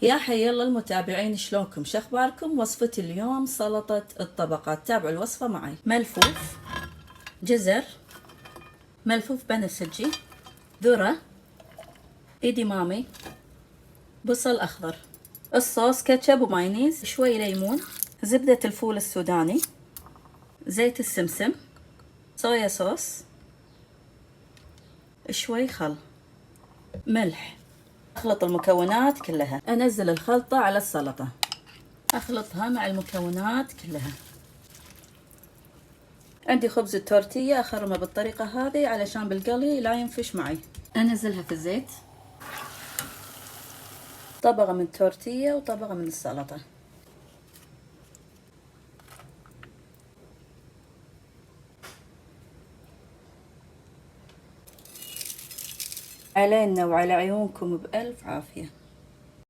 يا حي الله المتابعين، شلونكم؟ شخباركم؟ وصفة اليوم سلطة الطبقات. تابعوا الوصفة معي. ملفوف، جزر، ملفوف بنفسجي، ذرة، إدمامي، بصل أخضر، الصوص كاتشب ومايونيز، شوي ليمون، زبدة الفول السوداني، زيت السمسم، صويا صوص، شوي خل، ملح. أخلط المكونات كلها. أنزل الخلطة على السلطة، أخلطها مع المكونات كلها. عندي خبز التورتية أخرمه بالطريقة هذه علشان بالقلي لا ينفش معي. أنزلها في الزيت، طبقة من التورتية وطبقة من السلطة. علينا وعلى عيونكم بألف عافية.